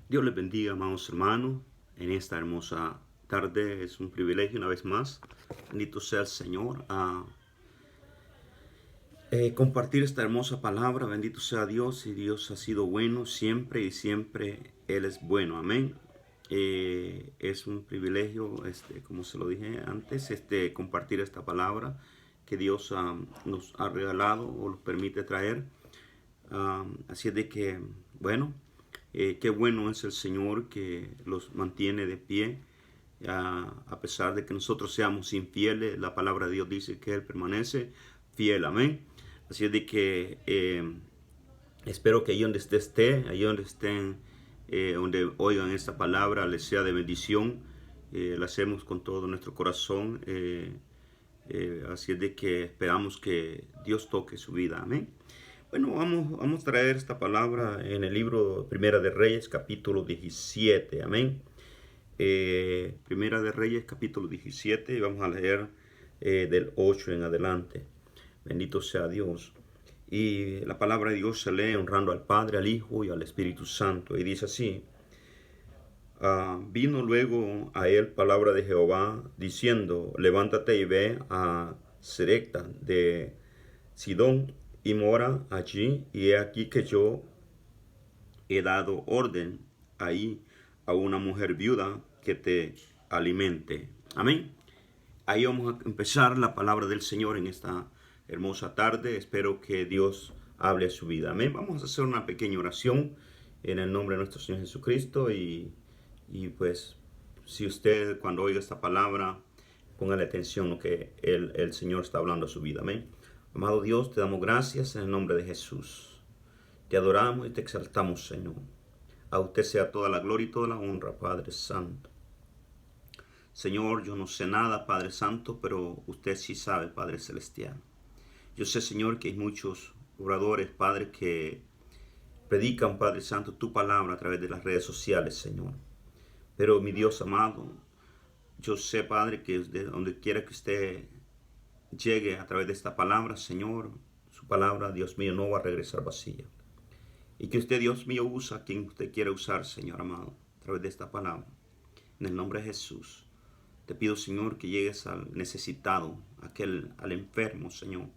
Dios les bendiga, amados hermanos, en esta hermosa tarde. Es un privilegio una vez más. Bendito sea el Señor a compartir esta hermosa palabra. Bendito sea Dios, y Dios ha sido bueno siempre y siempre Él es bueno. Amén. Es un privilegio, como se lo dije antes, compartir esta palabra que Dios nos ha regalado o nos permite traer. Así es de que, bueno, qué bueno es el Señor que los mantiene de pie. A pesar de que nosotros seamos infieles, la palabra de Dios dice que Él permanece fiel. Amén. Así es de que espero que ahí donde usted esté, ahí donde estén, donde oigan esta palabra, les sea de bendición. La hacemos con todo nuestro corazón. Así es de que esperamos que Dios toque su vida. Amén. Bueno, vamos a traer esta palabra en el libro Primera de Reyes, capítulo 17. Amén. Primera de Reyes, capítulo 17, y vamos a leer del 8 en adelante. Bendito sea Dios. Y la palabra de Dios se lee honrando al Padre, al Hijo y al Espíritu Santo. Y dice así: vino luego a él palabra de Jehová, diciendo: levántate y ve a Sarepta de Sidón, y mora allí, y he aquí que yo he dado orden ahí a una mujer viuda que te alimente. Amén. Ahí vamos a empezar la palabra del Señor en esta hermosa tarde. Espero que Dios hable a su vida. Amén. Vamos a hacer una pequeña oración en el nombre de nuestro Señor Jesucristo. Y pues, si usted cuando oiga esta palabra, póngale atención a lo que el Señor está hablando a su vida. Amén. Amado Dios, te damos gracias en el nombre de Jesús. Te adoramos y te exaltamos, Señor. A usted sea toda la gloria y toda la honra, Padre Santo. Señor, yo no sé nada, Padre Santo, pero usted sí sabe, Padre Celestial. Yo sé, Señor, que hay muchos oradores, Padre, que predican, Padre Santo, tu palabra a través de las redes sociales, Señor. Pero, mi Dios amado, yo sé, Padre, que de donde quiera que usted llegue a través de esta palabra, Señor, su palabra, Dios mío, no va a regresar vacía. Y que usted, Dios mío, usa a quien usted quiera usar, Señor amado, a través de esta palabra. En el nombre de Jesús, te pido, Señor, que llegues al necesitado, al enfermo, Señor,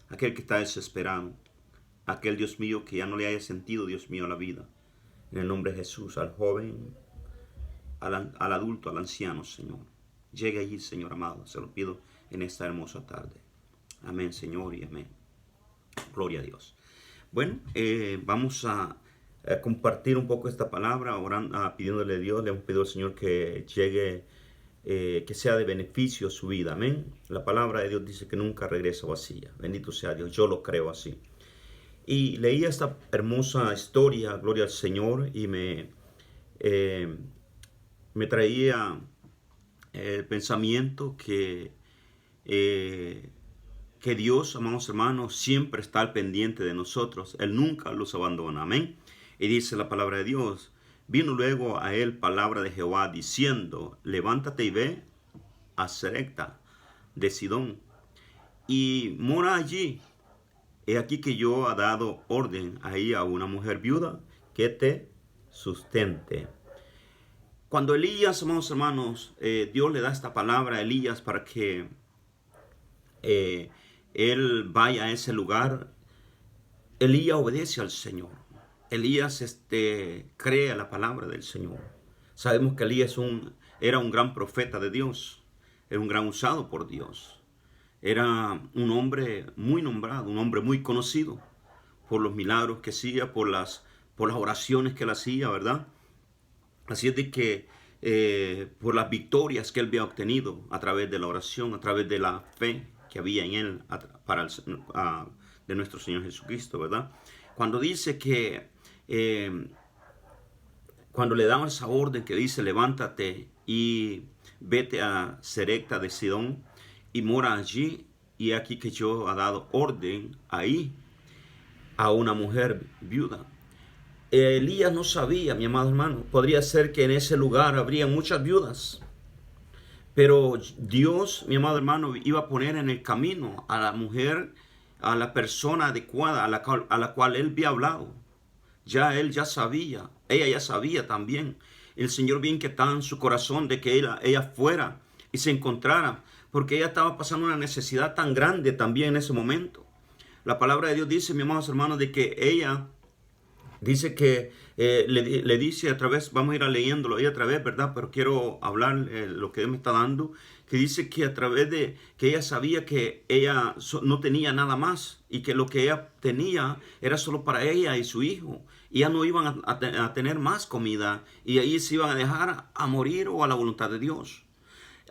aquel que está desesperado, aquel, Dios mío, que ya no le haya sentido, Dios mío, la vida. En el nombre de Jesús, al joven, al adulto, al anciano, Señor. Llegue allí, Señor amado, se lo pido en esta hermosa tarde. Amén, Señor, y amén. Gloria a Dios. Bueno, vamos a compartir un poco esta palabra, orando, pidiéndole a Dios, le hemos pedido al Señor que llegue, que sea de beneficio a su vida. Amén. La palabra de Dios dice que nunca regresa vacía. Bendito sea Dios, yo lo creo así. Y leí esta hermosa historia, gloria al Señor, y me traía el pensamiento que Dios, amados hermanos, siempre está al pendiente de nosotros. Él nunca los abandona. Amén. Y dice la palabra de Dios: vino luego a él palabra de Jehová, diciendo: levántate y ve a Sarepta de Sidón, y mora allí. He aquí que yo he dado orden ahí a una mujer viuda que te sustente. Cuando Elías, amados hermanos, Dios le da esta palabra a Elías para que él vaya a ese lugar, Elías obedece al Señor. Elías cree a la palabra del Señor. Sabemos que Elías era un gran profeta de Dios, era un gran usado por Dios. Era un hombre muy nombrado, un hombre muy conocido por los milagros que hacía, por las oraciones que él hacía, ¿verdad? Así es de que por las victorias que él había obtenido a través de la oración, a través de la fe que había en él de nuestro Señor Jesucristo, ¿verdad? Cuando dice que, cuando le daban esa orden que dice: levántate y vete a Sarepta de Sidón y mora allí, y aquí que yo he dado orden ahí a una mujer viuda. Elías no sabía, mi amado hermano, podría ser que en ese lugar habría muchas viudas, pero Dios, mi amado hermano, iba a poner en el camino a la mujer, a la persona adecuada, a la cual él había hablado, Ya él ya sabía, ella ya sabía también. El Señor bien que estaba en su corazón de que ella fuera y se encontrara, porque ella estaba pasando una necesidad tan grande también en ese momento. La palabra de Dios dice, mis amados hermanos, de que ella dice que le dice a través, vamos a ir a leyéndolo ahí a través, ¿verdad? Pero quiero hablar lo que Dios me está dando, que dice que a través de que ella sabía que ella no tenía nada más y que lo que ella tenía era solo para ella y su hijo. Y ya no iban a tener más comida y ahí se iban a dejar a morir o a la voluntad de Dios.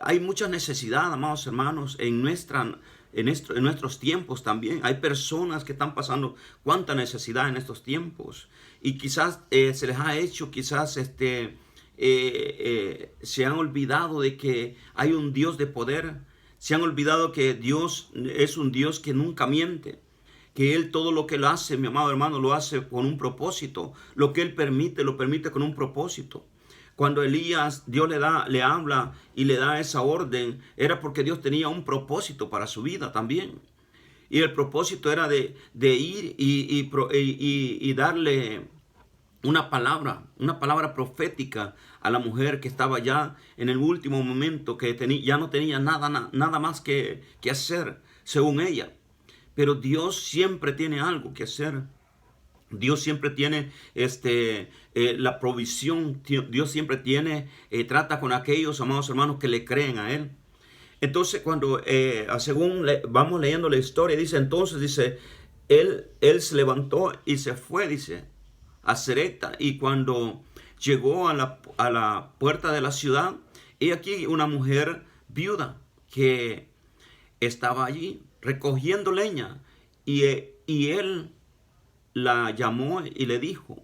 Hay mucha necesidad, amados hermanos, en nuestros tiempos también. Hay personas que están pasando cuánta necesidad en estos tiempos. Y quizás se les ha hecho, quizás se han olvidado de que hay un Dios de poder. Se han olvidado que Dios es un Dios que nunca miente. Que Él todo lo que lo hace, mi amado hermano, lo hace con un propósito. Lo que Él permite, lo permite con un propósito. Cuando Elías, Dios le habla y le da esa orden, era porque Dios tenía un propósito para su vida también. Y el propósito era de ir y darle una palabra profética a la mujer que estaba ya en el último momento, que ya no tenía nada más que hacer, según ella. Pero Dios siempre tiene algo que hacer. Dios siempre tiene la provisión. Dios siempre trata con aquellos, amados hermanos, que le creen a Él. Entonces, cuando vamos leyendo la historia, dice, él se levantó y se fue, dice, a Sarepta. Y cuando llegó a la puerta de la ciudad, y aquí una mujer viuda que estaba allí recogiendo leña. Y él la llamó y le dijo,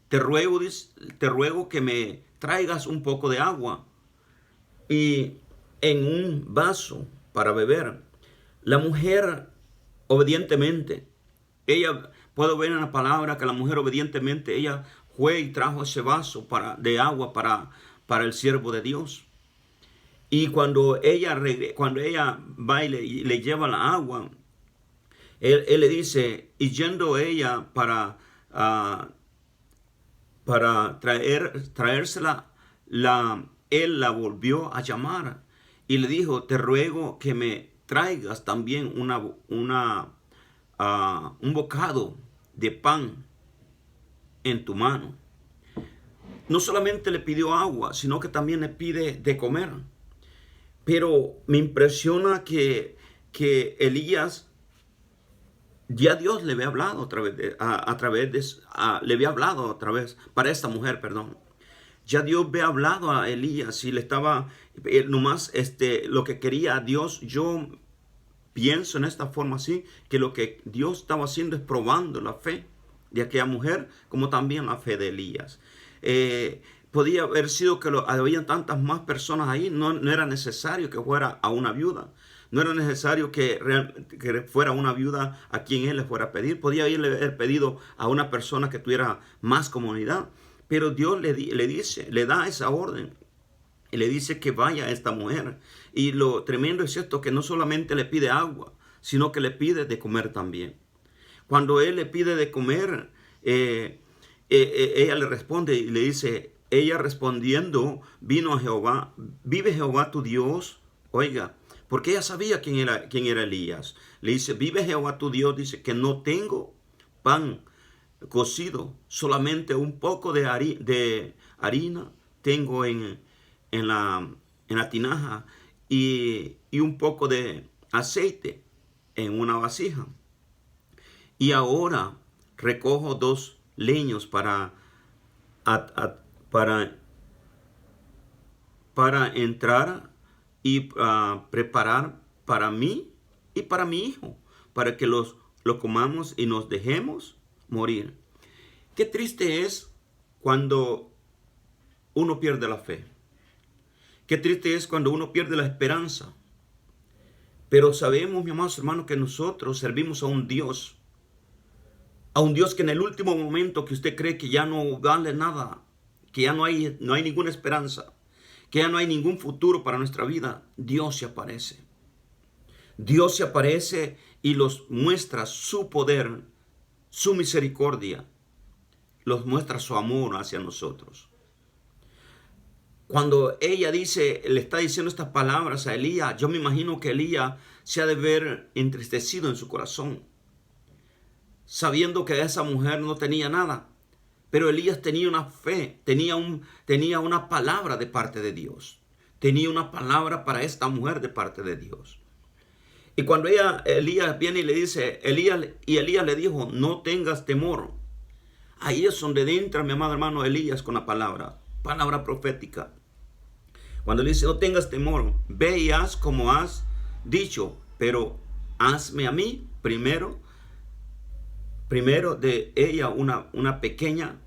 te ruego que me traigas un poco de agua y en un vaso para beber. La mujer obedientemente, puedo ver en la palabra que la mujer obedientemente, ella fue y trajo ese vaso de agua para el siervo de Dios. Y cuando ella va y le lleva la agua, él le dice, y yendo ella para traérsela, él la volvió a llamar y le dijo, te ruego que me traigas también un bocado de pan en tu mano. No solamente le pidió agua, sino que también le pide de comer. Pero me impresiona que Elías, ya Dios le había hablado le había hablado para esta mujer, perdón. Ya Dios había hablado a Elías y le estaba, nomás lo que quería Dios. Yo pienso en esta forma así, que lo que Dios estaba haciendo es probando la fe de aquella mujer, como también la fe de Elías. Podía haber sido que había tantas más personas ahí, no era necesario que fuera a una viuda. No era necesario que fuera una viuda a quien él le fuera a pedir. Podía haber pedido a una persona que tuviera más comunidad. Pero Dios le da esa orden. Y le dice que vaya a esta mujer. Y lo tremendo es esto, que no solamente le pide agua, sino que le pide de comer también. Cuando él le pide de comer, ella le responde y le dice, ella respondiendo, vino a Jehová, vive Jehová tu Dios. Oiga, porque ella sabía quién era Elías. Le dice, vive Jehová tu Dios, dice que no tengo pan cocido, solamente un poco de harina tengo en la tinaja y un poco de aceite en una vasija. Y ahora recojo 2 leños para entrar y preparar para mí y para mi hijo, para que lo comamos y nos dejemos morir. Qué triste es cuando uno pierde la fe. Qué triste es cuando uno pierde la esperanza. Pero sabemos, mi amados hermanos, que nosotros servimos a un Dios que en el último momento que usted cree que ya no vale nada, que ya no hay ninguna esperanza, que ya no hay ningún futuro para nuestra vida, Dios se aparece. Dios se aparece y los muestra su poder, su misericordia. los muestra su amor hacia nosotros. Cuando ella le está diciendo estas palabras a Elías, yo me imagino que Elías se ha de ver entristecido en su corazón, sabiendo que esa mujer no tenía nada. Pero Elías tenía una fe, tenía una palabra de parte de Dios. Tenía una palabra para esta mujer de parte de Dios. Y cuando Elías viene y le dice, Elías le dijo, no tengas temor. Ahí es donde entra, mi amado hermano, Elías con la palabra profética. Cuando le dice, no tengas temor, ve y haz como has dicho, pero hazme a mí primero de ella una pequeña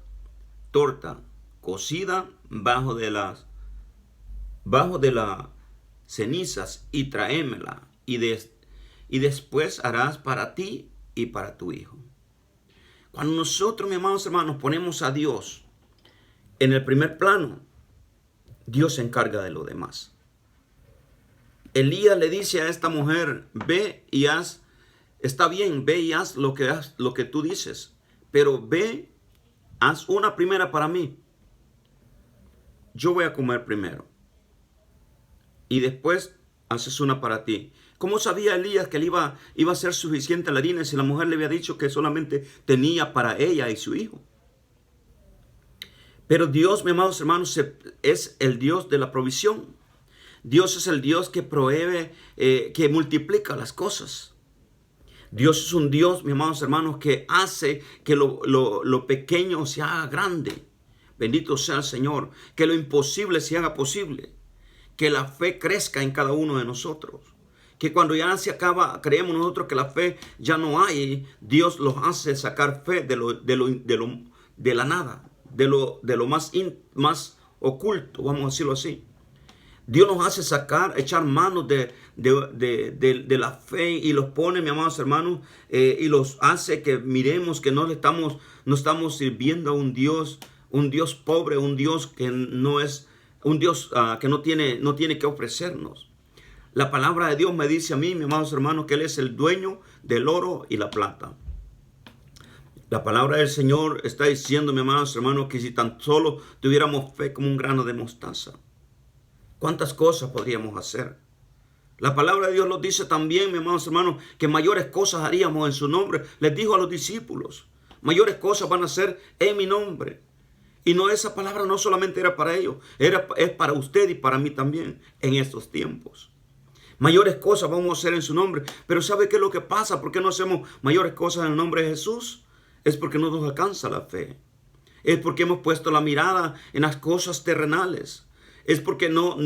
torta cocida bajo de las cenizas y tráemela, y después harás para ti y para tu hijo. Cuando nosotros, mis amados hermanos, ponemos a Dios en el primer plano, Dios se encarga de lo demás. Elías le dice a esta mujer, ve y haz, está bien, ve y haz lo que tú dices, pero ve, haz una primera para mí. Yo voy a comer primero. Y después haces una para ti. ¿Cómo sabía Elías que le iba a ser suficiente la harina si la mujer le había dicho que solamente tenía para ella y su hijo? Pero Dios, mis amados hermanos, es el Dios de la provisión. Dios es el Dios que provee, que multiplica las cosas. Dios es un Dios, mis amados hermanos, que hace que lo pequeño se haga grande. Bendito sea el Señor. Que lo imposible se haga posible. Que la fe crezca en cada uno de nosotros. Que cuando ya se acaba, creemos nosotros que la fe ya no hay, Dios los hace sacar fe de la nada, de lo más oculto, vamos a decirlo así. Dios nos hace echar manos de la fe y los pone, mis amados hermanos, y los hace que miremos que no estamos sirviendo a un Dios pobre, un Dios que no es, un Dios que no tiene que ofrecernos. La palabra de Dios me dice a mí, mis amados hermanos, que Él es el dueño del oro y la plata. La palabra del Señor está diciendo, mis amados hermanos, que si tan solo tuviéramos fe como un grano de mostaza, ¿cuántas cosas podríamos hacer? La palabra de Dios nos dice también, mis amados hermanos, que mayores cosas haríamos en su nombre. Les dijo a los discípulos, mayores cosas van a hacer en mi nombre. Y no, esa palabra no solamente era para ellos, es para usted y para mí también en estos tiempos. Mayores cosas vamos a hacer en su nombre. Pero ¿sabe qué es lo que pasa? ¿Por qué no hacemos mayores cosas en el nombre de Jesús? Es porque no nos alcanza la fe. Es porque hemos puesto la mirada en las cosas terrenales. Es porque no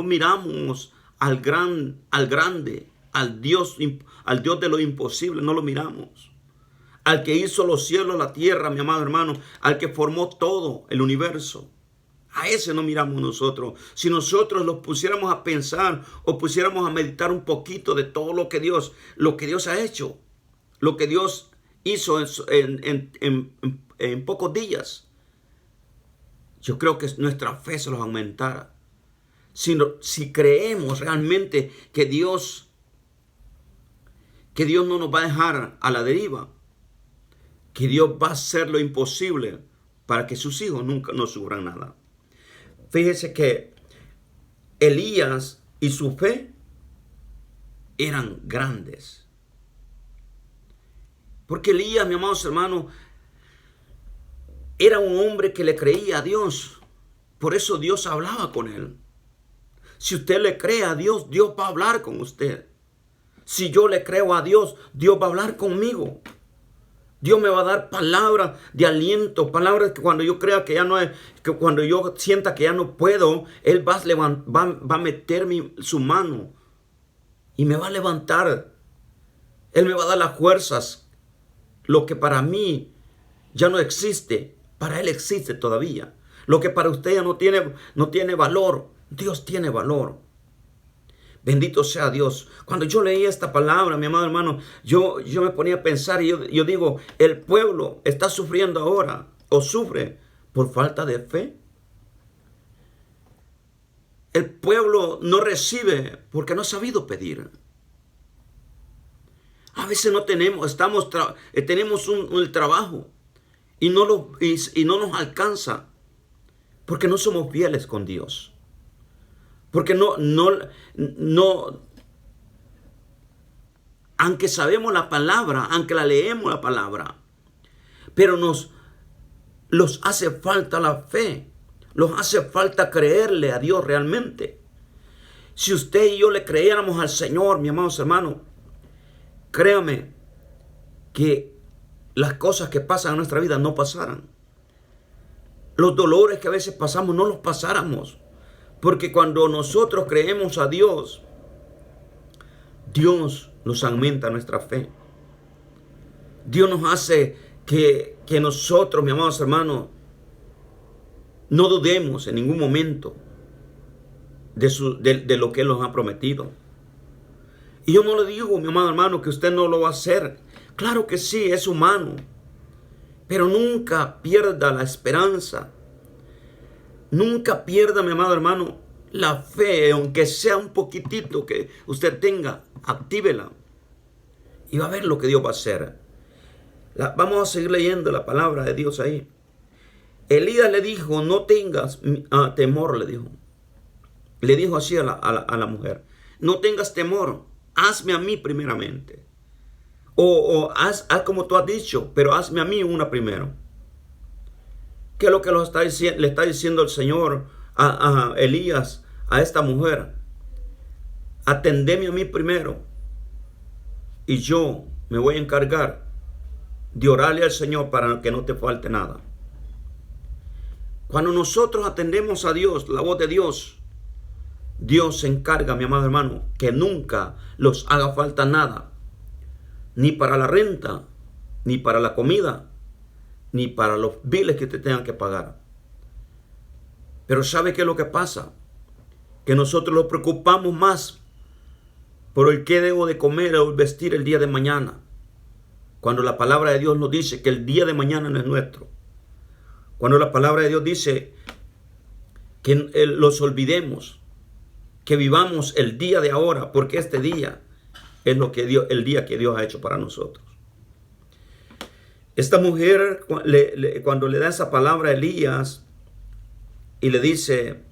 miramos al grande, al Dios de lo imposible, no lo miramos. Al que hizo los cielos, la tierra, mi amado hermano, al que formó todo el universo. A ese no miramos nosotros. Si nosotros los pusiéramos a pensar o pusiéramos a meditar un poquito de todo lo que Dios ha hecho, lo que Dios hizo en pocos días, yo creo que nuestra fe se los aumentara. Si creemos realmente que Dios no nos va a dejar a la deriva, que Dios va a hacer lo imposible para que sus hijos nunca no sufran nada. Fíjese que Elías y su fe eran grandes. Porque Elías, mis amados hermanos, era un hombre que le creía a Dios. Por eso Dios hablaba con él. Si usted le cree a Dios, Dios va a hablar con usted. Si yo le creo a Dios, Dios va a hablar conmigo. Dios me va a dar palabras de aliento, palabras que cuando yo crea que ya no es, que cuando yo sienta que ya no puedo, Él va a meter su mano y me va a levantar. Él me va a dar las fuerzas. Lo que para mí ya no existe, para Él existe todavía. Lo que para usted ya no tiene valor, Dios tiene valor. Bendito sea Dios. Cuando yo leí esta palabra, mi amado hermano, yo me ponía a pensar y yo digo, el pueblo está sufriendo ahora o sufre por falta de fe. El pueblo no recibe porque no ha sabido pedir. A veces no tenemos, tenemos el trabajo. y y no nos alcanza porque no somos fieles con Dios. Porque no, aunque sabemos la palabra, aunque la leemos la palabra, pero los hace falta la fe, los hace falta creerle a Dios realmente. Si usted y yo le creyéramos al Señor, mi amados hermanos, créame que las cosas que pasan en nuestra vida no pasaran. Los dolores que a veces pasamos no los pasáramos. Porque cuando nosotros creemos a Dios, Dios nos aumenta nuestra fe. Dios nos hace que nosotros, mis amados hermanos, no dudemos en ningún momento de lo que Él nos ha prometido. Y yo no le digo, mi amado hermano, que usted no lo va a hacer. Claro que sí, es humano. Pero nunca pierda la esperanza. Nunca pierda, mi amado hermano, la fe, aunque sea un poquitito que usted tenga, actívela. Y va a ver lo que Dios va a hacer. Vamos a seguir leyendo la palabra de Dios ahí. Elías le dijo, no tengas temor, le dijo. Le dijo así a la mujer, no tengas temor, hazme a mí primeramente. O haz como tú has dicho, pero hazme a mí una primero. ¿Qué es lo que le está diciendo el Señor a Elías, a esta mujer? Atendeme a mí primero. Y yo me voy a encargar de orarle al Señor para que no te falte nada. Cuando nosotros atendemos a Dios, la voz de Dios, Dios se encarga, mi amado hermano, que nunca los haga falta nada. Ni para la renta, ni para la comida, ni para los biles que te tengan que pagar. Pero ¿sabe qué es lo que pasa? Que nosotros nos preocupamos más por el qué debo de comer o vestir el día de mañana. Cuando la palabra de Dios nos dice que el día de mañana no es nuestro. Cuando la palabra de Dios dice que los olvidemos, que vivamos el día de ahora, porque este día es el día que Dios ha hecho para nosotros. Esta mujer, cuando le da esa palabra a Elías y le dice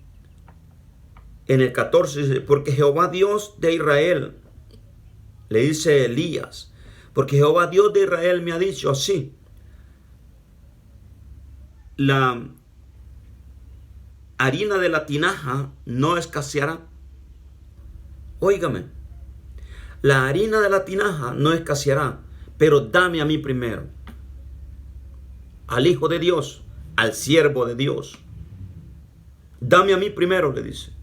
en el 14, dice, porque Jehová Dios de Israel, le dice Elías, porque Jehová Dios de Israel me ha dicho así, la harina de la tinaja no escaseará. Óigame, la harina de la tinaja no escaseará, pero dame a mí primero. Al Hijo de Dios, al siervo de Dios. Dame a mí primero, le dice.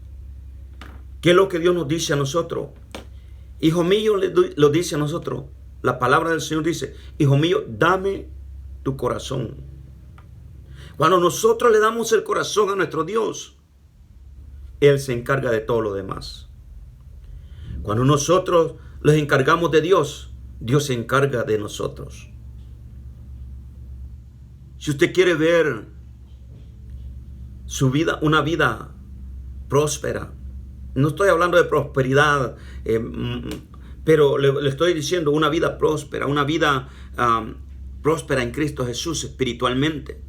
¿Qué es lo que Dios nos dice a nosotros? Hijo mío, lo dice a nosotros. La palabra del Señor dice, hijo mío, dame tu corazón. Cuando nosotros le damos el corazón a nuestro Dios, Él se encarga de todo lo demás. Cuando nosotros les encargamos de Dios, Dios se encarga de nosotros. Si usted quiere ver su vida, una vida próspera, no estoy hablando de prosperidad, pero le estoy diciendo una vida próspera, una vida próspera en Cristo Jesús espiritualmente.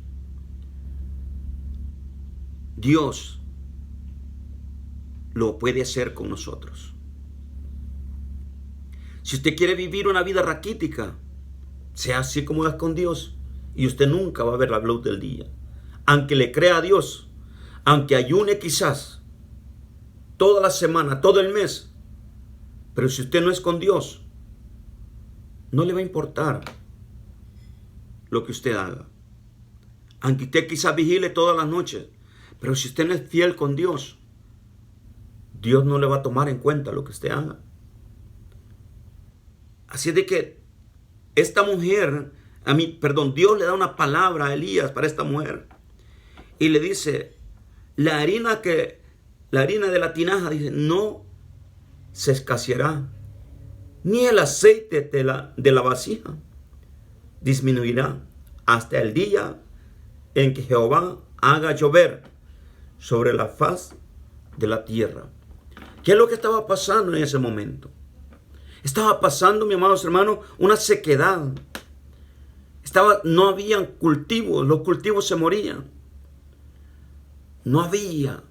Dios lo puede hacer con nosotros. Si usted quiere vivir una vida raquítica, sea así como es con Dios, y usted nunca va a ver la luz del día. Aunque le crea a Dios, aunque ayune quizás toda la semana, todo el mes, pero si usted no es con Dios, no le va a importar lo que usted haga. Aunque usted quizás vigile todas las noches, pero si usted no es fiel con Dios, Dios no le va a tomar en cuenta lo que usted haga. Así de que esta mujer, Dios le da una palabra a Elías para esta mujer. Y le dice, la harina de la tinaja, dice, no se escaseará, ni el aceite de la vasija disminuirá hasta el día en que Jehová haga llover sobre la faz de la tierra. ¿Qué es lo que estaba pasando en ese momento? Estaba pasando, mis amados hermanos, una sequedad. no habían cultivos, los cultivos se morían. No había.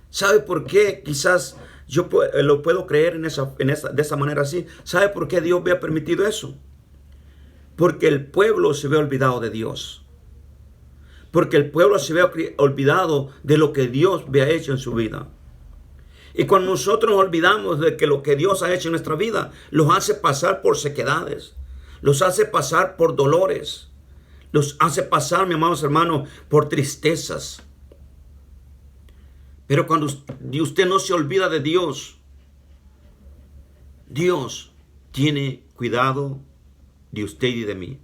¿Sabe por qué? Quizás yo lo puedo creer de esa manera así. ¿Sabe por qué Dios había permitido eso? Porque el pueblo se había olvidado de Dios. Porque el pueblo se había olvidado de lo que Dios había hecho en su vida. Y cuando nosotros nos olvidamos de que lo que Dios ha hecho en nuestra vida, los hace pasar por sequedades, los hace pasar por dolores, los hace pasar, mis amados hermanos, por tristezas. Pero cuando usted no se olvida de Dios, Dios tiene cuidado de usted y de mí.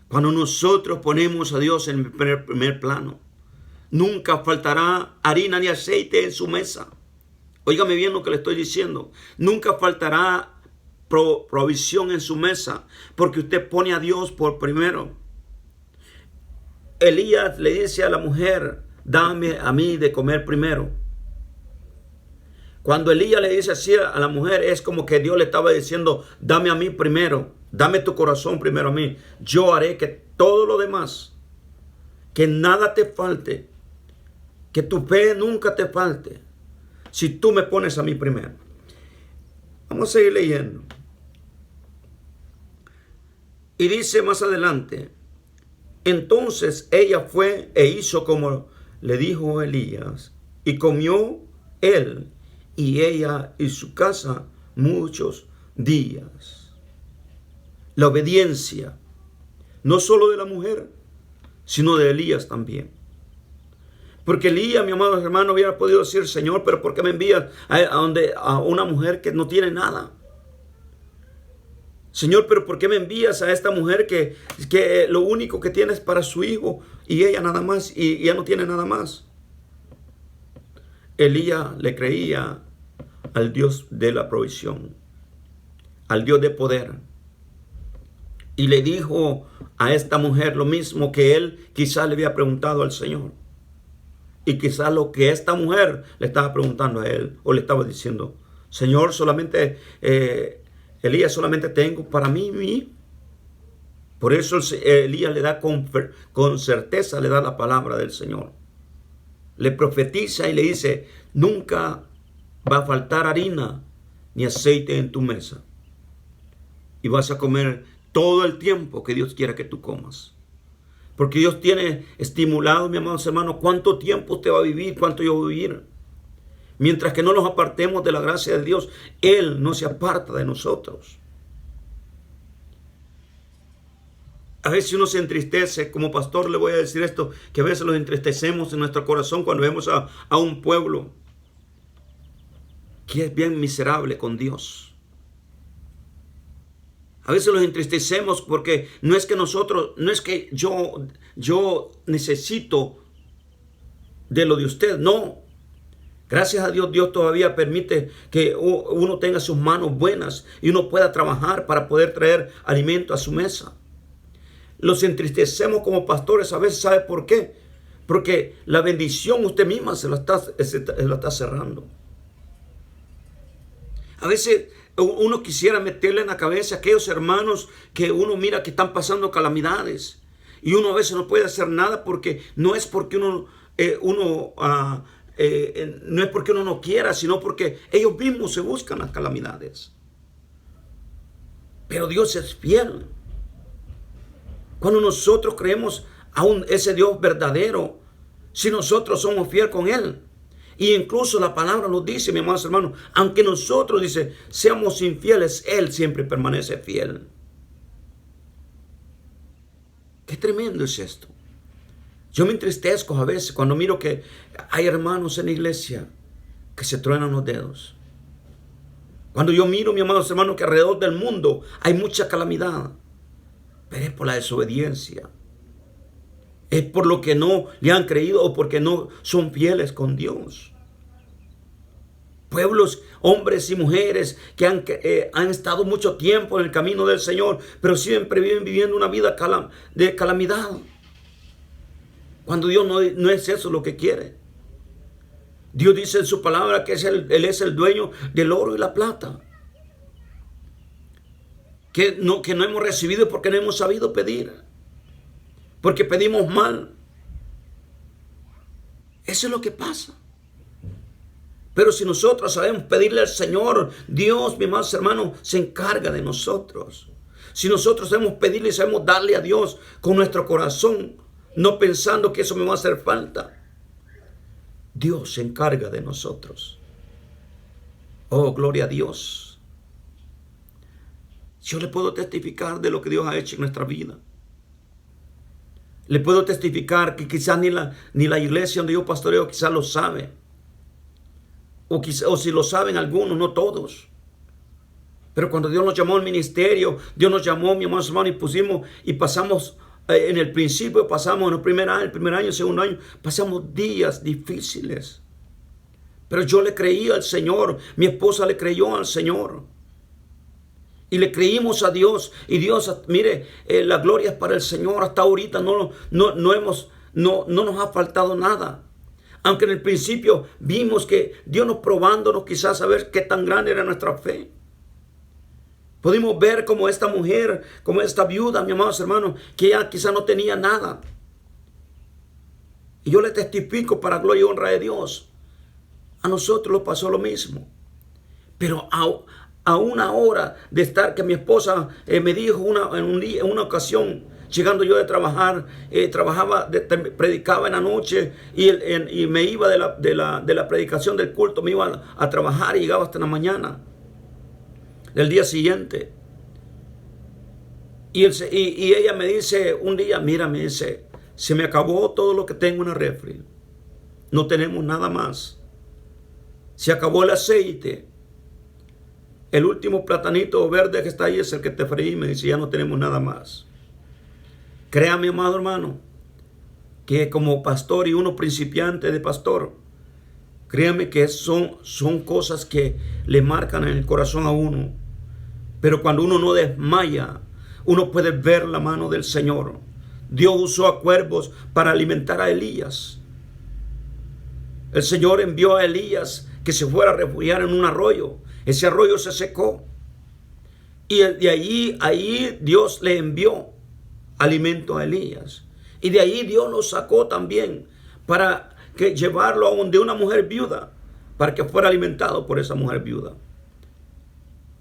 Cuando nosotros ponemos a Dios en el primer plano, nunca faltará harina ni aceite en su mesa. Óigame bien lo que le estoy diciendo. Nunca faltará provisión en su mesa, porque usted pone a Dios por primero. Elías le dice a la mujer: dame a mí de comer primero. Cuando Elías le dice así a la mujer, es como que Dios le estaba diciendo: dame a mí primero, dame tu corazón primero a mí. Yo haré que todo lo demás, que nada te falte, que tu fe nunca te falte, si tú me pones a mí primero. Vamos a seguir leyendo. Y dice más adelante: entonces ella fue e hizo como le dijo Elías, y comió él y ella y su casa muchos días. La obediencia, no solo de la mujer, sino de Elías también. Porque Elías, mi amado hermano, hubiera podido decir: Señor, pero ¿por qué me envías a una mujer que no tiene nada? Señor, pero ¿por qué me envías a esta mujer que lo único que tiene es para su hijo y ella nada más, y ella no tiene nada más? Elías le creía al Dios de la provisión, al Dios de poder. Y le dijo a esta mujer lo mismo que él quizás le había preguntado al Señor. Y quizás lo que esta mujer le estaba preguntando a él, o le estaba diciendo: Señor, solamente Elías, solamente tengo para mí. Por eso Elías le da con certeza, le da la palabra del Señor. Le profetiza y le dice: nunca va a faltar harina ni aceite en tu mesa. Y vas a comer todo el tiempo que Dios quiera que tú comas. Porque Dios tiene estimulado, mi amados hermanos, cuánto tiempo usted va a vivir, cuánto yo voy a vivir. Mientras que no nos apartemos de la gracia de Dios, Él no se aparta de nosotros. A veces uno se entristece, como pastor le voy a decir esto, que a veces los entristecemos en nuestro corazón cuando vemos a un pueblo que es bien miserable con Dios. A veces los entristecemos porque no es que yo necesito de lo de usted, no. Gracias a Dios, Dios todavía permite que uno tenga sus manos buenas y uno pueda trabajar para poder traer alimento a su mesa. Los entristecemos como pastores a veces, ¿sabe por qué? Porque la bendición usted misma se la está cerrando. A veces uno quisiera meterle en la cabeza a aquellos hermanos que uno mira que están pasando calamidades. Y uno a veces no puede hacer nada porque no es porque uno no quiera, sino porque ellos mismos se buscan las calamidades. Pero Dios es fiel. Cuando nosotros creemos a ese Dios verdadero, si nosotros somos fieles con Él. Y incluso la palabra nos dice, mi amados hermanos, aunque nosotros, dice, seamos infieles, Él siempre permanece fiel. Qué tremendo es esto. Yo me entristezco a veces cuando miro que hay hermanos en la iglesia que se truenan los dedos. Cuando yo miro, mi amados hermanos, que alrededor del mundo hay mucha calamidad. Pero es por la desobediencia. Es por lo que no le han creído o porque no son fieles con Dios. Pueblos, hombres y mujeres que han estado mucho tiempo en el camino del Señor, pero siempre viven viviendo una vida de calamidad. Cuando Dios no es eso lo que quiere. Dios dice en su palabra que Él es el dueño del oro y la plata. que no hemos recibido porque no hemos sabido pedir. Porque pedimos mal. Eso es lo que pasa. Pero si nosotros sabemos pedirle al Señor, Dios, mis amados hermanos, se encarga de nosotros. Si nosotros sabemos pedirle y sabemos darle a Dios con nuestro corazón, no pensando que eso me va a hacer falta, Dios se encarga de nosotros. Oh, gloria a Dios. Yo le puedo testificar de lo que Dios ha hecho en nuestra vida. Le puedo testificar que quizás ni la iglesia donde yo pastoreo quizás lo sabe. O si lo saben algunos, no todos. Pero cuando Dios nos llamó al ministerio, Dios nos llamó, mi hermano, y pasamos, en el principio pasamos, en el primer año, el segundo año, pasamos días difíciles. Pero yo le creí al Señor, mi esposa le creyó al Señor. Y le creímos a Dios. Y Dios, mire, la gloria es para el Señor. Hasta ahorita no nos ha faltado nada. Aunque en el principio vimos que Dios nos probándonos quizás a ver qué tan grande era nuestra fe. Pudimos ver como esta mujer, como esta viuda, mi amados hermanos, que ella quizás no tenía nada. Y yo le testifico para gloria y honra de Dios. A nosotros nos pasó lo mismo. Pero a una hora de estar, que mi esposa me dijo en una ocasión, llegando yo de trabajar, predicaba en la noche y me iba de la predicación del culto, me iba a trabajar y llegaba hasta la mañana del día siguiente. Y ella me dice un día, mira, me dice, se me acabó todo lo que tengo en el refri. No tenemos nada más. Se acabó el aceite. El último platanito verde que está ahí es el que te freí. Me dice, ya no tenemos nada más. Créame, amado hermano, que como pastor y uno principiante de pastor, créame que son cosas que le marcan en el corazón a uno. Pero cuando uno no desmaya, uno puede ver la mano del Señor. Dios usó a cuervos para alimentar a Elías. El Señor envió a Elías que se fuera a refugiar en un arroyo. Ese arroyo se secó. Y de ahí Dios le envió alimento a Elías. Y de ahí Dios lo sacó también para llevarlo a donde una mujer viuda, para que fuera alimentado por esa mujer viuda.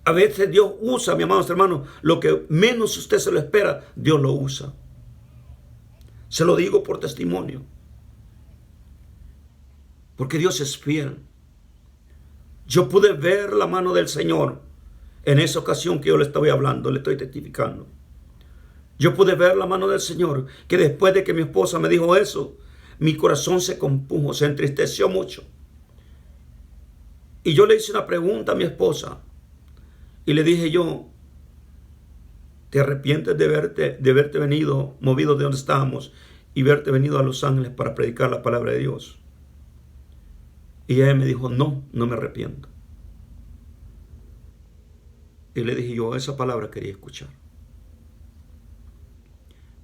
A veces Dios usa, mi amados hermanos, lo que menos usted se lo espera, Dios lo usa. Se lo digo por testimonio. Porque Dios es fiel. Yo pude ver la mano del Señor en esa ocasión que yo le estoy hablando, le estoy testificando. Yo pude ver la mano del Señor, que después de que mi esposa me dijo eso, mi corazón se compuso, se entristeció mucho. Y yo le hice una pregunta a mi esposa. Y le dije yo, ¿te arrepientes de verte venido, movido de donde estábamos, y verte venido a Los Ángeles para predicar la palabra de Dios? Y ella me dijo, no me arrepiento. Y le dije yo, esa palabra quería escuchar.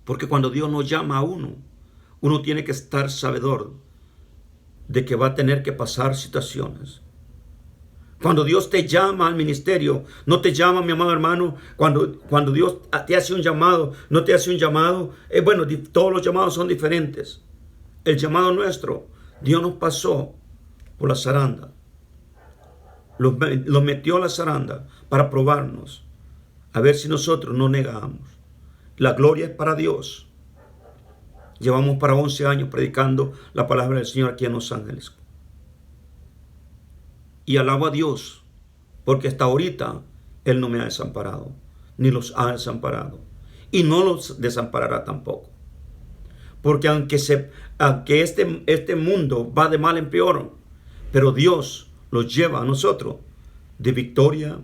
Porque cuando Dios nos llama a uno tiene que estar sabedor de que va a tener que pasar situaciones. Cuando Dios te llama al ministerio, no te llama, mi amado hermano, cuando Dios te hace un llamado, no te hace un llamado, bueno, todos los llamados son diferentes. El llamado nuestro, Dios nos pasó por la zaranda. Los metió a la zaranda para probarnos, a ver si nosotros no negamos. La gloria es para Dios. Llevamos para 11 años predicando la palabra del Señor aquí en Los Ángeles. Y alabo a Dios, porque hasta ahorita Él no me ha desamparado, ni los ha desamparado. Y no los desamparará tampoco. Porque aunque este mundo va de mal en peor, pero Dios los lleva a nosotros de victoria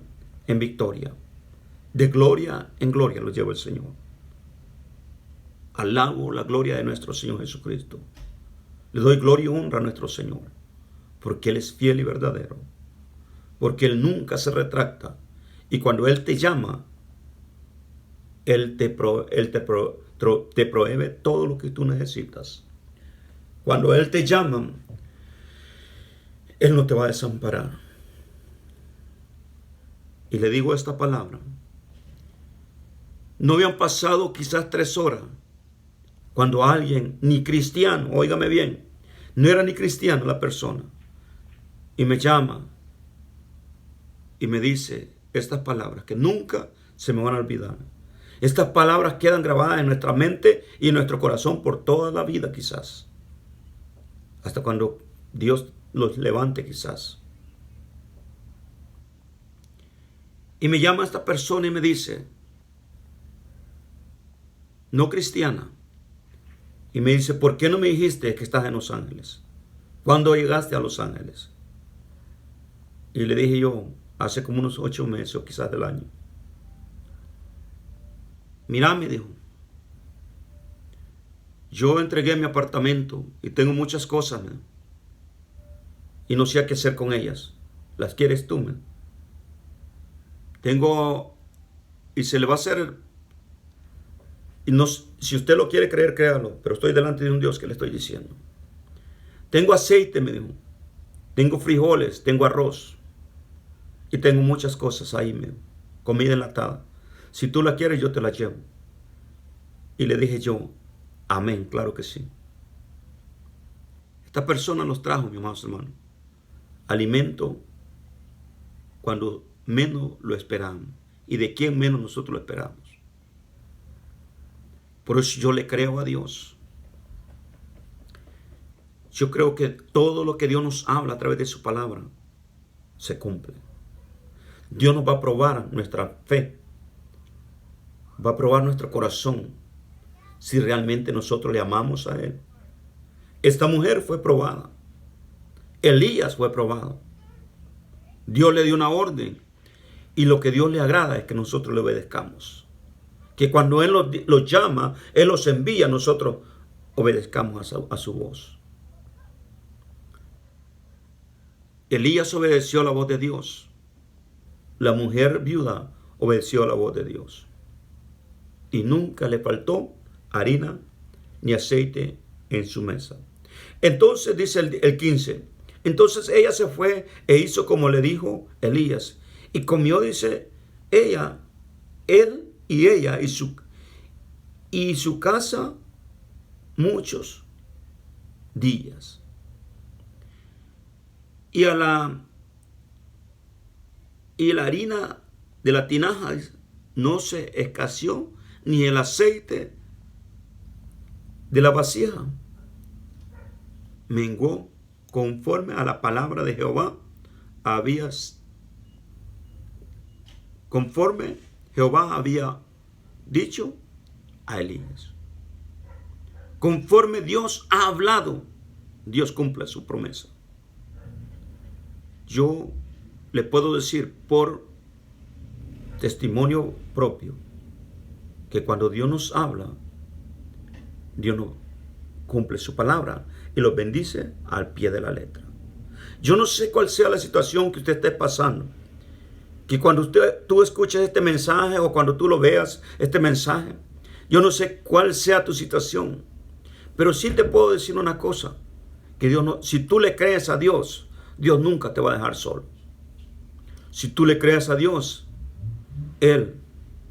en victoria. De gloria en gloria los lleva el Señor. Alabo la gloria de nuestro Señor Jesucristo. Le doy gloria y honra a nuestro Señor, porque Él es fiel y verdadero, porque Él nunca se retracta, y cuando Él te llama, Él te provee todo lo que tú necesitas. Cuando Él te llama, Él no te va a desamparar. Y le digo esta palabra, No habían pasado quizás 3 horas cuando alguien, ni cristiano, óigame bien, no era ni cristiano la persona, y me llama y me dice estas palabras que nunca se me van a olvidar. Estas palabras quedan grabadas en nuestra mente y en nuestro corazón por toda la vida quizás. Hasta cuando Dios los levante quizás. Y me llama esta persona y me dice, no cristiana, y me dice, ¿por qué no me dijiste que estás en Los Ángeles? ¿Cuándo llegaste a Los Ángeles? Y le dije yo, hace como unos 8 meses o quizás del año. Mira, me dijo, yo entregué mi apartamento y tengo muchas cosas, man, y no sé qué hacer con ellas. ¿Las quieres tú, man? Tengo, y se le va a hacer, y no, si usted lo quiere creer, créalo, pero estoy delante de un Dios que le estoy diciendo. Tengo aceite, me dijo, tengo frijoles, tengo arroz, y tengo muchas cosas ahí, me dijo, comida enlatada. Si tú la quieres, yo te la llevo. Y le dije yo, amén, claro que sí. Esta persona nos trajo, mi amados hermanos, alimento cuando menos lo esperamos. Y de quién menos nosotros lo esperamos. Por eso yo le creo a Dios. Yo creo que todo lo que Dios nos habla a través de su palabra se cumple. Dios nos va a probar nuestra fe. Va a probar nuestro corazón si realmente nosotros le amamos a Él. Esta mujer fue probada. Elías fue probado. Dios le dio una orden. Y lo que Dios le agrada es que nosotros le obedezcamos. Que cuando Él los llama, Él los envía, nosotros obedezcamos a su voz. Elías obedeció a la voz de Dios. La mujer viuda obedeció a la voz de Dios. Y nunca le faltó harina ni aceite en su mesa. Entonces dice el 15. Entonces ella se fue e hizo como le dijo Elías. Y comió, dice, él y ella y su casa muchos días. Y la harina de la tinaja no se escaseó, ni el aceite de la vasija menguó, conforme a la palabra de Jehová conforme Jehová había dicho a Elías. Conforme Dios ha hablado, Dios cumple su promesa. Yo le puedo decir por testimonio propio que cuando Dios nos habla, Dios nos cumple su palabra y los bendice al pie de la letra. Yo no sé cuál sea la situación que usted esté pasando, que cuando tú escuches este mensaje o cuando tú lo veas, este mensaje, yo no sé cuál sea tu situación, pero sí te puedo decir una cosa, que Dios no, si tú le crees a Dios, Dios nunca te va a dejar solo. Si tú le crees a Dios, Él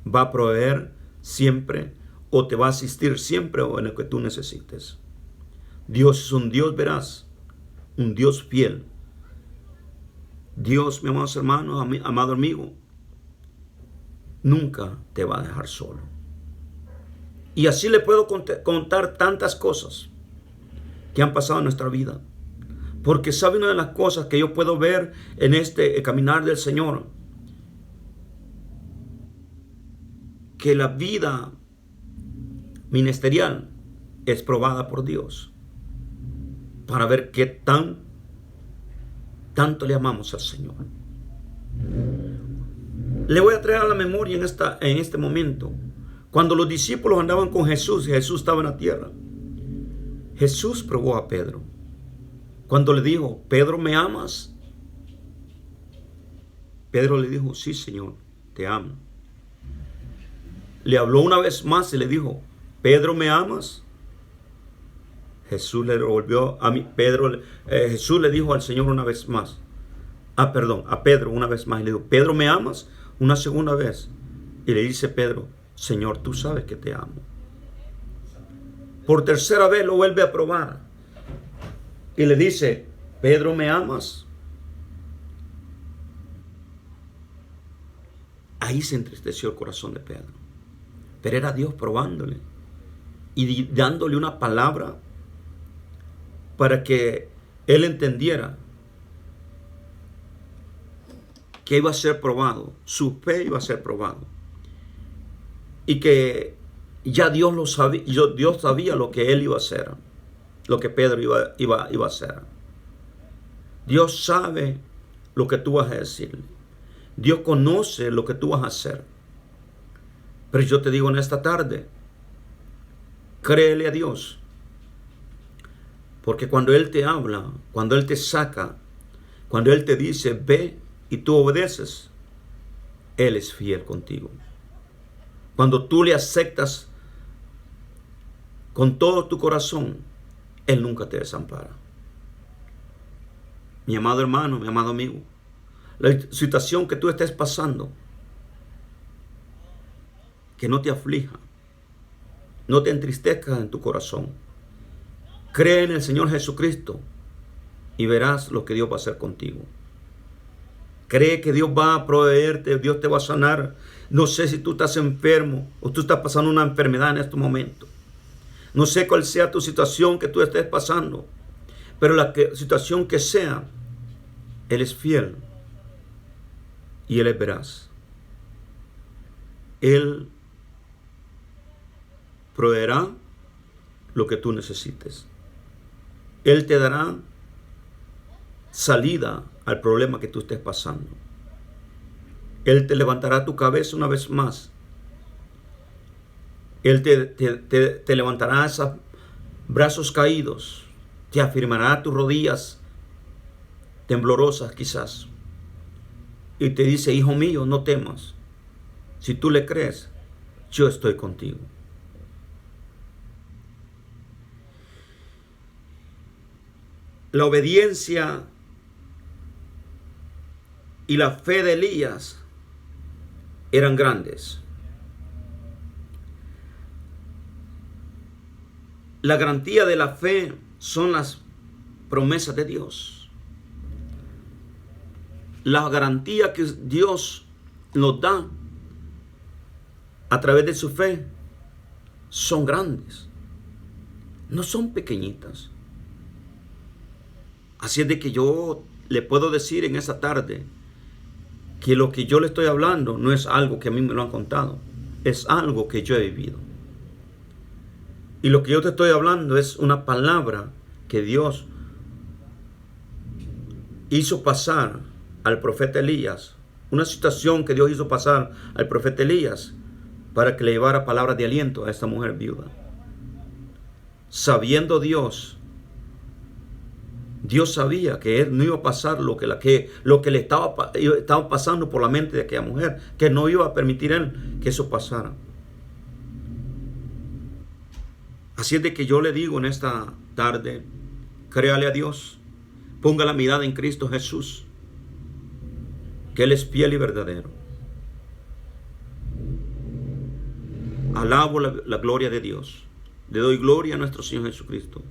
va a proveer siempre o te va a asistir siempre o en lo que tú necesites. Dios es un Dios veraz, un Dios fiel. Dios, mi amados hermanos, amado amigo, nunca te va a dejar solo. Y así le puedo contar tantas cosas que han pasado en nuestra vida. Porque sabe una de las cosas que yo puedo ver en este caminar del Señor, que la vida ministerial es probada por Dios para ver qué tanto le amamos al Señor. Le voy a traer a la memoria en este momento, cuando los discípulos andaban con Jesús y Jesús estaba en la tierra. Jesús probó a Pedro. Cuando le dijo, Pedro, ¿me amas? Pedro le dijo, sí, Señor, te amo. Le habló una vez más y le dijo, Pedro, ¿me amas? Jesús le volvió a mí, Jesús le dijo al Señor una vez más, a Pedro una vez más, y le dijo, Pedro, ¿me amas? Una segunda vez. Y le dice Pedro, Señor, tú sabes que te amo. Por tercera vez lo vuelve a probar. Y le dice, Pedro, ¿me amas? Ahí se entristeció el corazón de Pedro. Pero era Dios probándole y dándole una palabra para que él entendiera que iba a ser probado, su fe iba a ser probado. Y que ya Dios lo sabía, Dios sabía lo que él iba a hacer, lo que Pedro iba a hacer. Dios sabe lo que tú vas a decirle. Dios conoce lo que tú vas a hacer. Pero yo te digo en esta tarde, créele a Dios. Porque cuando Él te habla, cuando Él te saca, cuando Él te dice, ve y tú obedeces, Él es fiel contigo. Cuando tú le aceptas con todo tu corazón, Él nunca te desampara. Mi amado hermano, mi amado amigo, la situación que tú estés pasando, que no te aflija, no te entristezca en tu corazón. Cree en el Señor Jesucristo y verás lo que Dios va a hacer contigo. Cree que Dios va a proveerte, Dios te va a sanar. No sé si tú estás enfermo o tú estás pasando una enfermedad en este momento. No sé cuál sea tu situación que tú estés pasando, pero la situación que sea, Él es fiel y Él es veraz. Él proveerá lo que tú necesites. Él te dará salida al problema que tú estés pasando. Él te levantará tu cabeza una vez más. Él te levantará esos brazos caídos. Te afirmará tus rodillas temblorosas quizás. Y te dice, hijo mío, no temas. Si tú le crees, yo estoy contigo. La obediencia y la fe de Elías eran grandes. La garantía de la fe son las promesas de Dios. La garantía que Dios nos da a través de su fe son grandes. No son pequeñitas. Así es de que yo le puedo decir en esta tarde que lo que yo le estoy hablando no es algo que a mí me lo han contado. Es algo que yo he vivido. Y lo que yo te estoy hablando es una palabra que Dios hizo pasar al profeta Elías. Una situación que Dios hizo pasar al profeta Elías para que le llevara palabras de aliento a esta mujer viuda. Sabiendo Dios sabía que él no iba a pasar lo que le estaba pasando por la mente de aquella mujer, que no iba a permitir él que eso pasara. Así es de que yo le digo en esta tarde, créale a Dios, ponga la mirada en Cristo Jesús, que Él es fiel y verdadero. Alabo la gloria de Dios. Le doy gloria a nuestro Señor Jesucristo.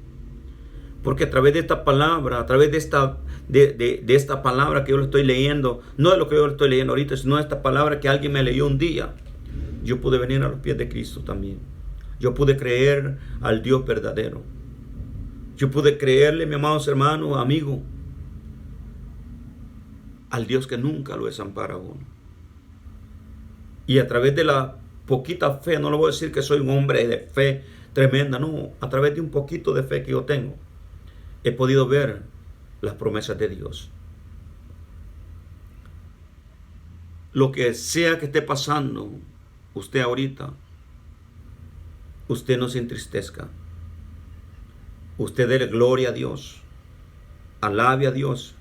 Porque a través de esta palabra, a través de esta palabra que yo le estoy leyendo, no de lo que yo le estoy leyendo ahorita, sino de esta palabra que alguien me leyó un día, yo pude venir a los pies de Cristo también. Yo pude creer al Dios verdadero. Yo pude creerle, mi amados hermanos, amigos, al Dios que nunca lo desampara a uno. Y a través de la poquita fe, no le voy a decir que soy un hombre de fe tremenda, no, a través de un poquito de fe que yo tengo, he podido ver las promesas de Dios. Lo que sea que esté pasando usted ahorita, usted no se entristezca. Usted dele gloria a Dios. Alabe a Dios.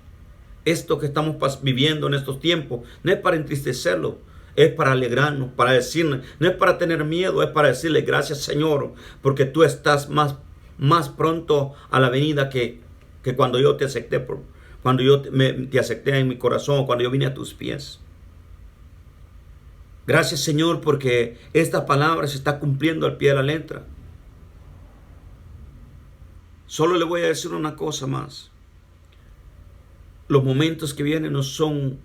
Esto que estamos viviendo en estos tiempos no es para entristecerlo, es para alegrarnos, para decirle, no es para tener miedo, es para decirle gracias Señor, porque tú estás más pronto a la venida que cuando yo te acepté, cuando yo te acepté en mi corazón, cuando yo vine a tus pies. Gracias, Señor, porque esta palabra se está cumpliendo al pie de la letra. Solo le voy a decir una cosa más. Los momentos que vienen no son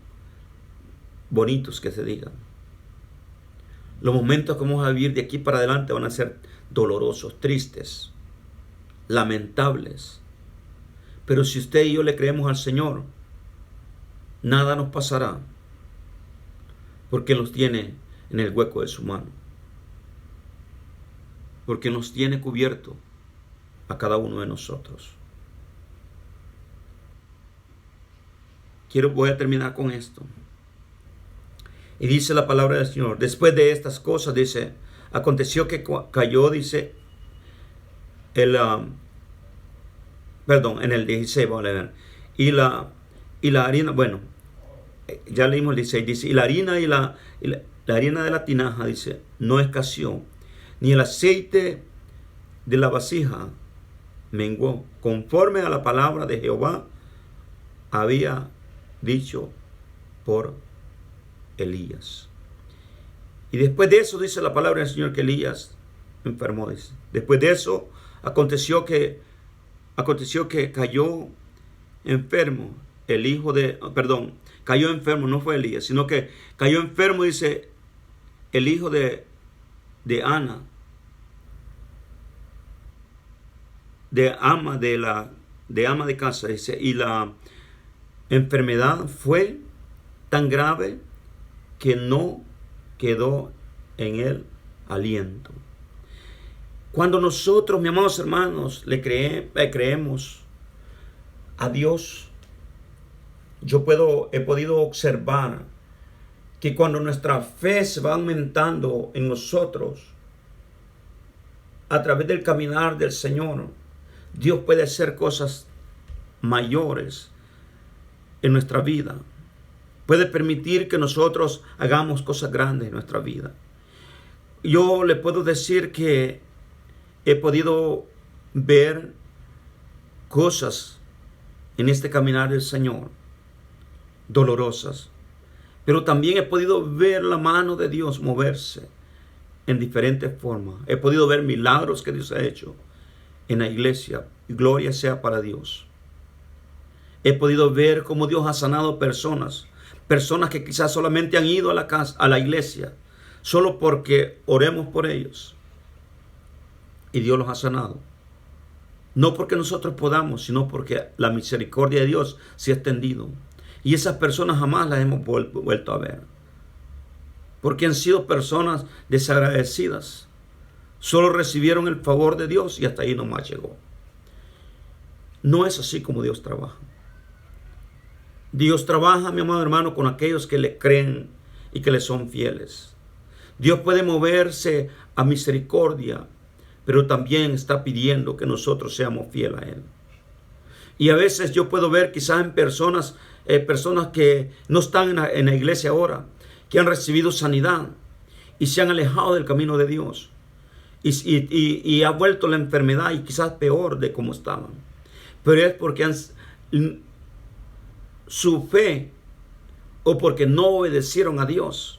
bonitos que se digan. Los momentos que vamos a vivir de aquí para adelante van a ser dolorosos, tristes, lamentables. Pero si usted y yo le creemos al Señor, nada nos pasará, porque nos tiene en el hueco de su mano, porque nos tiene cubierto a cada uno de nosotros. Voy a terminar con esto. Y dice la palabra del Señor, después de estas cosas, dice, aconteció que cayó, dice, en el 16, vamos a leer, y la harina, bueno, ya leímos el 16, dice, y la harina la harina de la tinaja, dice, no escaseó, ni el aceite de la vasija menguó, conforme a la palabra de Jehová había dicho por Elías. Y después de eso dice la palabra del Señor que Elías enfermó. Dice. Después de eso aconteció que cayó enfermo el hijo de, cayó enfermo, no fue Elías, sino que cayó enfermo, dice, el hijo de Ana, de ama de casa, dice, y la enfermedad fue tan grave que no quedó en él aliento. Cuando nosotros, mis amados hermanos, le creemos a Dios, he podido observar que cuando nuestra fe se va aumentando en nosotros, a través del caminar del Señor, Dios puede hacer cosas mayores en nuestra vida. Puede permitir que nosotros hagamos cosas grandes en nuestra vida. Yo le puedo decir que he podido ver cosas en este caminar del Señor, dolorosas. Pero también he podido ver la mano de Dios moverse en diferentes formas. He podido ver milagros que Dios ha hecho en la iglesia. Gloria sea para Dios. He podido ver cómo Dios ha sanado personas que quizás solamente han ido a la iglesia, solo porque oremos por ellos. Y Dios los ha sanado. No porque nosotros podamos, sino porque la misericordia de Dios se ha extendido. Y esas personas jamás las hemos vuelto a ver. Porque han sido personas desagradecidas. Solo recibieron el favor de Dios y hasta ahí nomás llegó. No es así como Dios trabaja. Dios trabaja, mi amado hermano, con aquellos que le creen y que le son fieles. Dios puede moverse a misericordia, pero también está pidiendo que nosotros seamos fieles a Él. Y a veces yo puedo ver quizás en personas que no están en la iglesia ahora, que han recibido sanidad y se han alejado del camino de Dios. Y ha vuelto la enfermedad y quizás peor de como estaban. Pero es porque su fe o porque no obedecieron a Dios.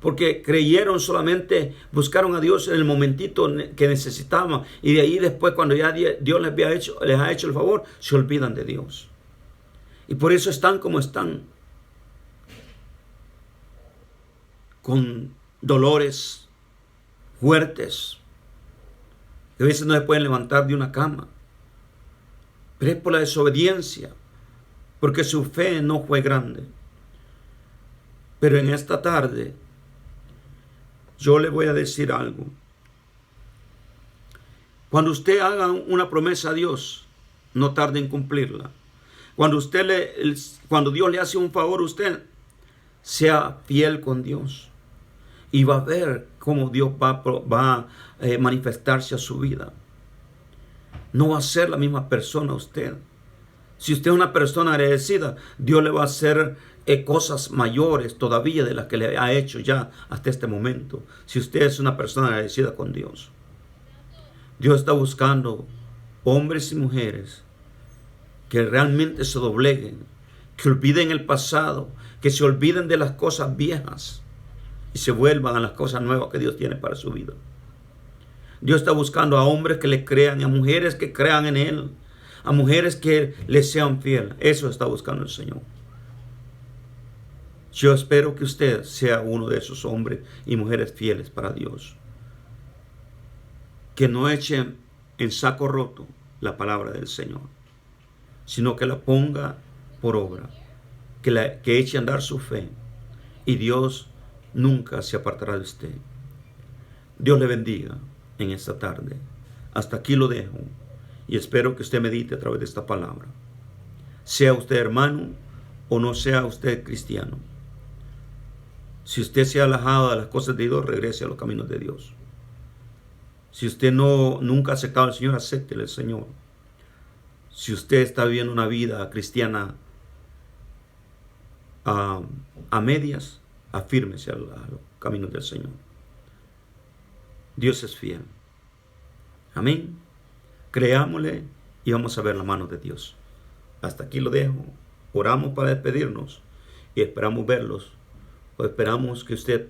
Porque creyeron solamente, buscaron a Dios en el momentito que necesitaban. Y de ahí después, cuando ya Dios les ha hecho el favor, se olvidan de Dios. Y por eso están como están. Con dolores fuertes. Que a veces no se pueden levantar de una cama. Pero es por la desobediencia. Porque su fe no fue grande. Pero en esta tarde, yo le voy a decir algo. Cuando usted haga una promesa a Dios, no tarde en cumplirla. Cuando Dios le hace un favor a usted, sea fiel con Dios. Y va a ver cómo Dios va a manifestarse a su vida. No va a ser la misma persona usted. Si usted es una persona agradecida, Dios le va a hacer cosas mayores todavía de las que le ha hecho ya hasta este momento. Si usted es una persona agradecida con Dios. Dios está buscando hombres y mujeres que realmente se dobleguen, que olviden el pasado, que se olviden de las cosas viejas y se vuelvan a las cosas nuevas que Dios tiene para su vida. Dios está buscando a hombres que le crean y a mujeres que crean en Él, a mujeres que le sean fieles. Eso está buscando el Señor. Yo espero que usted sea uno de esos hombres y mujeres fieles para Dios, que no echen en saco roto la palabra del Señor, sino que la ponga por obra, que eche a andar su fe, y Dios nunca se apartará de usted. Dios le bendiga en esta tarde. Hasta aquí lo dejo y espero que usted medite a través de esta palabra. Sea usted hermano o no sea usted cristiano. Si usted se ha alejado de las cosas de Dios, regrese a los caminos de Dios. Si usted nunca ha aceptado al Señor, acéptele al Señor. Si usted está viviendo una vida cristiana a medias, afírmese a los caminos del Señor. Dios es fiel. Amén. Creámosle y vamos a ver la mano de Dios. Hasta aquí lo dejo. Oramos para despedirnos y esperamos verlos. O esperamos que usted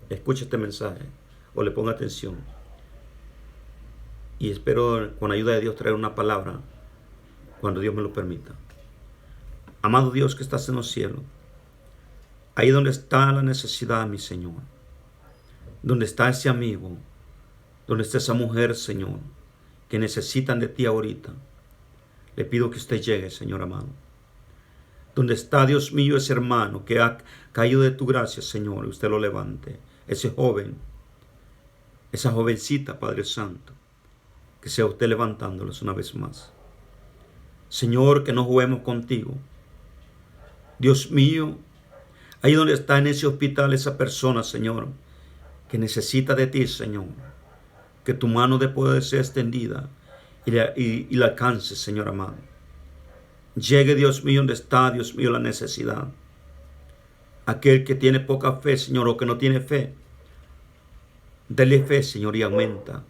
escuche este mensaje o le ponga atención. Y espero con ayuda de Dios traer una palabra cuando Dios me lo permita. Amado Dios que estás en los cielos, ahí donde está la necesidad, mi Señor, donde está ese amigo, donde está esa mujer, Señor, que necesitan de ti ahorita, le pido que usted llegue, Señor amado. Donde está, Dios mío, ese hermano que ha caído de tu gracia, Señor, y usted lo levante. Ese joven, esa jovencita, Padre Santo, que sea usted levantándolos una vez más. Señor, que no juguemos contigo. Dios mío, ahí donde está en ese hospital esa persona, Señor, que necesita de ti, Señor, que tu mano de poder sea extendida y la alcance, Señor amado. Llegue, Dios mío, donde está, Dios mío, la necesidad. Aquel que tiene poca fe, Señor, o que no tiene fe, dele fe, Señor, y aumenta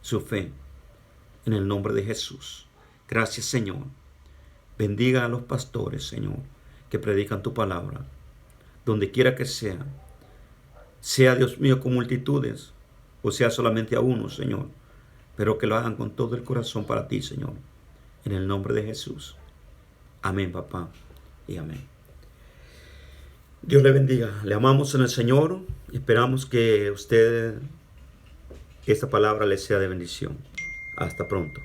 su fe. En el nombre de Jesús. Gracias, Señor. Bendiga a los pastores, Señor, que predican tu palabra. Donde quiera que sea. Sea, Dios mío, con multitudes, o sea solamente a uno, Señor. Pero que lo hagan con todo el corazón para ti, Señor. En el nombre de Jesús. Amén, papá. Y amén. Dios le bendiga. Le amamos en el Señor. Esperamos que esta palabra le sea de bendición. Hasta pronto.